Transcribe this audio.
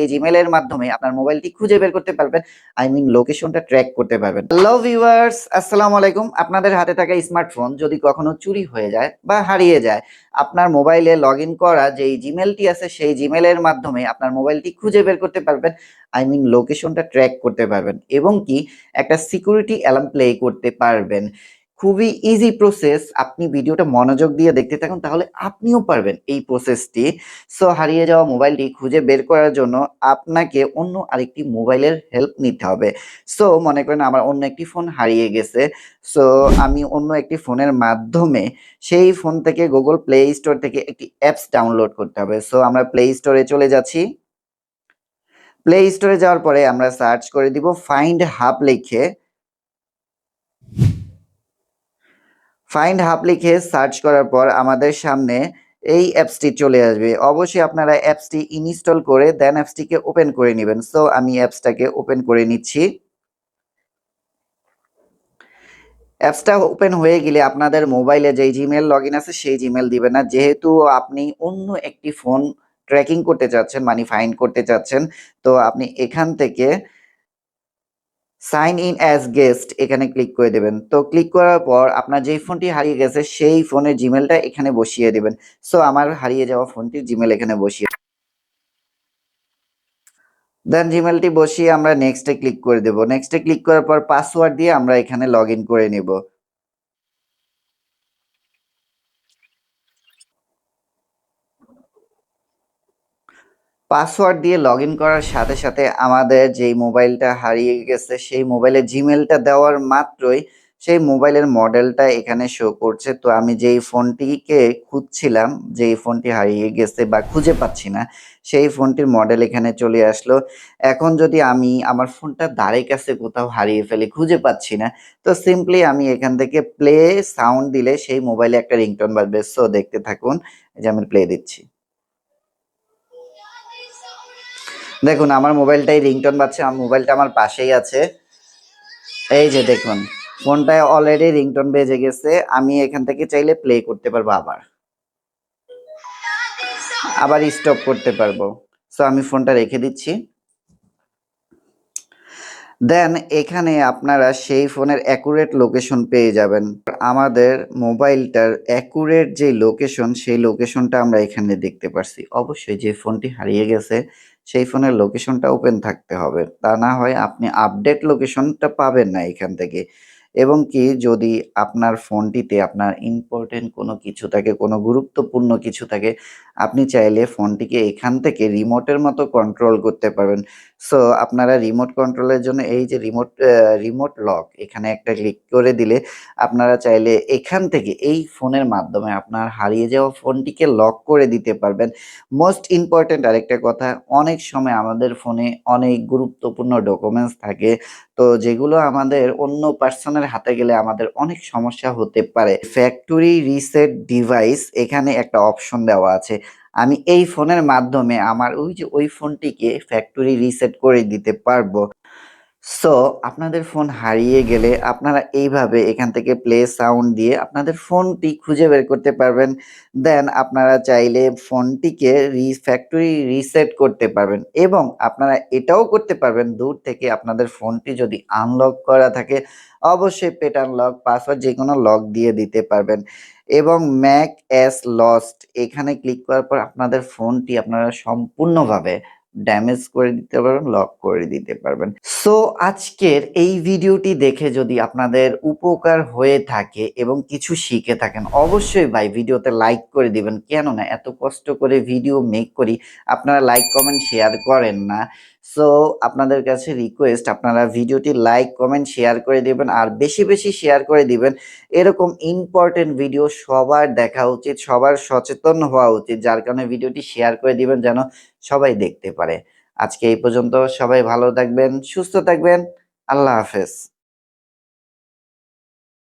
এই জিমেলের মাধ্যমে আপনার মোবাইলটি খুঁজে বের করতে পারবেন। আই মিন লোকেশনটা ট্র্যাক করতে পারবেন। হ্যালো ভিউয়ার্স, আসসালামু আলাইকুম। আপনাদের হাতে থাকা স্মার্টফোন যদি কখনো চুরি হয়ে যায় বা হারিয়ে যায়, আপনার মোবাইলে লগইন করা যেই জিমেলটি আছে সেই জিমেলের মাধ্যমে আপনার মোবাইলটি খুঁজে বের করতে পারবেন। আই মিন লোকেশনটা ট্র্যাক করতে পারবেন এবং কি একটা সিকিউরিটি অ্যালার্ম প্লে করতে পারবেন। খুবই ইজি প্রসেস। আপনি ভিডিওটা মনোযোগ দিয়ে দেখতে থাকুন, তাহলে আপনিও পারবেন এই প্রসেসটি। সো হারিয়ে যাওয়া মোবাইলটি খুঁজে বের করার জন্য আপনাকে অন্য আরেকটি মোবাইলের হেল্প নিতে হবে। সো মনে করেন আমার অন্য একটি ফোন হারিয়ে গেছে। সো আমি অন্য একটি ফোনের মাধ্যমে সেই ফোন থেকে গুগল প্লে স্টোর থেকে একটি অ্যাপস ডাউনলোড করতে হবে। সো আমরা প্লে স্টোরে চলে যাচ্ছি। প্লে স্টোরে যাওয়ার পরে আমরা সার্চ করে দিব ফাইন্ড হাব লিখে। ফাইন্ড হাব লিখে সার্চ করার পর আমাদের সামনে এই অ্যাপসটি চলে আসবে। অবশ্যই আপনারা অ্যাপসটি ইনস্টল করে দেন অ্যাপসটিকে ওপেন করে নেবেন। সো আমি অ্যাপসটাকে ওপেন করে নিচ্ছি। অ্যাপসটা ওপেন হয়ে গেলে আপনাদের মোবাইলে যেই জিমেল লগইন আছে সেই জিমেল দিবেন না, যেহেতু আপনি অন্য একটি ফোন ট্র্যাকিং করতে চাচ্ছেন, মানে ফাইন্ড করতে চাচ্ছেন। তো আপনি এখান থেকে সাইন ইন অ্যাজ গেস্ট এখানে ক্লিক করে দেবেন। তো ক্লিক করার পর আপনার যেই ফোনটি হারিয়ে গেছে সেই ফোনের জিমেলটা এখানে বসিয়ে দেবেন। সো আমার হারিয়ে যাওয়া ফোনটির জিমেল এখানে বসিয়ে দেন জিমেলটি বসিয়ে আমরা নেক্সটে ক্লিক করে দেব। নেক্সটে ক্লিক করার পর পাসওয়ার্ড দিয়ে আমরা এখানে লগ ইন করে নেব। পাসওয়ার্ড দিয়ে লগইন করার সাথে সাথে আমাদের যেই মোবাইলটা হারিয়ে গেছে সেই মোবাইলে জিমেলটা দেওয়ার মাত্রই সেই মোবাইলের মডেলটা এখানে শো করছে। তো আমি যেই ফোনটিকে খুঁজছিলাম, যেই ফোনটি হারিয়ে গেছে বা খুঁজে পাচ্ছি না, সেই ফোনটির মডেল এখানে চলে আসলো। এখন যদি আমি আমার ফোনটা ধারে কাছে কোথাও হারিয়ে ফেলি, খুঁজে পাচ্ছি না, তো সিম্পলি আমি এখান থেকে প্লে সাউন্ড দিলে সেই মোবাইলে একটা রিংটোন বাজবে। সো দেখতে থাকুন, এই যে আমি প্লে দিচ্ছি। দেখুন আমার মোবাইলটাই রিংটোন বাজছে, আমার মোবাইলটা আমার পাশেই আছে। এই যে দেখুন ফোনটায় অলরেডি রিংটোন বেজে গেছে। আমি এখান থেকে চাইলে প্লে করতে পারবো, আবার স্টপ করতে পারবো। সো আমি ফোনটা রেখে দিচ্ছি। দেন এখানে আপনারা সেই ফোনের অ্যাকুরেট লোকেশন পেয়ে যাবেন। আমাদের মোবাইলটার অ্যাকুরেট যে লোকেশন সেই লোকেশনটা আমরা এখানে দেখতে পারছি। অবশ্যই যে ফোনটি হারিয়ে গেছে সেই ফোনের লোকেশনটা ওপেন থাকতে হবে, তা না হয় আপনি আপডেট লোকেশনটা পাবেন না এখান থেকে। এবং কি যদি আপনার ফোনটিতে আপনার ইম্পর্টেন্ট কোনো কিছু থাকে, কোনো গুরুত্বপূর্ণ কিছু থাকে, আপনি চাইলে ফোনটিকে এখান থেকে রিমোটের মতো কন্ট্রোল করতে পারবেন। সো আপনারা রিমোট কন্ট্রোলের জন্য এই যে রিমোট লক এখানে একটা ক্লিক করে দিলে আপনারা চাইলে এখান থেকে এই ফোনের মাধ্যমে আপনার হারিয়ে যাওয়া ফোনটিকে লক করে দিতে পারবেন। মোস্ট ইম্পর্টেন্ট আরেকটা কথা, অনেক সময় আমাদের ফোনে অনেক গুরুত্বপূর্ণ ডকুমেন্টস থাকে, তো যেগুলো আমাদের অন্য পার্সনের হাতে গেলে আমাদের অনেক সমস্যা হতে পারে। ফ্যাক্টরি রিসেট ডিভাইস এখানে একটা অপশন দেওয়া আছে। আমি এই ফোনের মাধ্যমে আমার ওই ফোনটিকে ফ্যাক্টরি রিসেট করে দিতে পারবো। সো আপনাদের ফোন হারিয়ে গেলে আপনারা এইভাবে এখান থেকে প্লে সাউন্ড দিয়ে আপনাদের ফোনটি খুঁজে বের করতে পারবেন। দেন আপনারা চাইলে ফোনটিকে ফ্যাক্টরি রিসেট করতে পারবেন এবং আপনারা এটাও করতে পারবেন দূর থেকে আপনাদের ফোনটি যদি আনলক করা থাকে অবশ্যই প্যাটার্ন লক, পাসওয়ার্ড যেকোনো লক দিয়ে দিতে পারবেন। এবং ম্যাক অ্যাস লস্ট এখানে ক্লিক করার পর আপনাদের ফোনটি আপনারা সম্পূর্ণভাবে ড্যামেজ করে দিতে পারবেন, লক করে দিতে পারবেন। সো আজকের এই ভিডিওটি দেখে যদি আপনাদের উপকার হয়ে থাকে এবং কিছু শিখে থাকেন, অবশ্যই ভাই ভিডিওতে লাইক করে দিবেন। কেননা এত কষ্ট করে ভিডিও মেক করি, আপনারা লাইক কমেন্ট শেয়ার করেন না। সো আপনাদের কাছে রিকোয়েস্ট, আপনারা ভিডিওটি লাইক কমেন্ট শেয়ার করে দিবেন আর বেশি বেশি শেয়ার করে দিবেন। এরকম ইম্পর্টেন্ট ভিডিও সবার দেখা উচিত, সবার সচেতন হওয়া উচিত, যার কারণে ভিডিওটি শেয়ার করে দিবেন যেন সবাই দেখতে পারে। আজকে এই পর্যন্ত, সবাই ভালো থাকবেন, সুস্থ থাকবেন। আল্লাহ হাফেজ।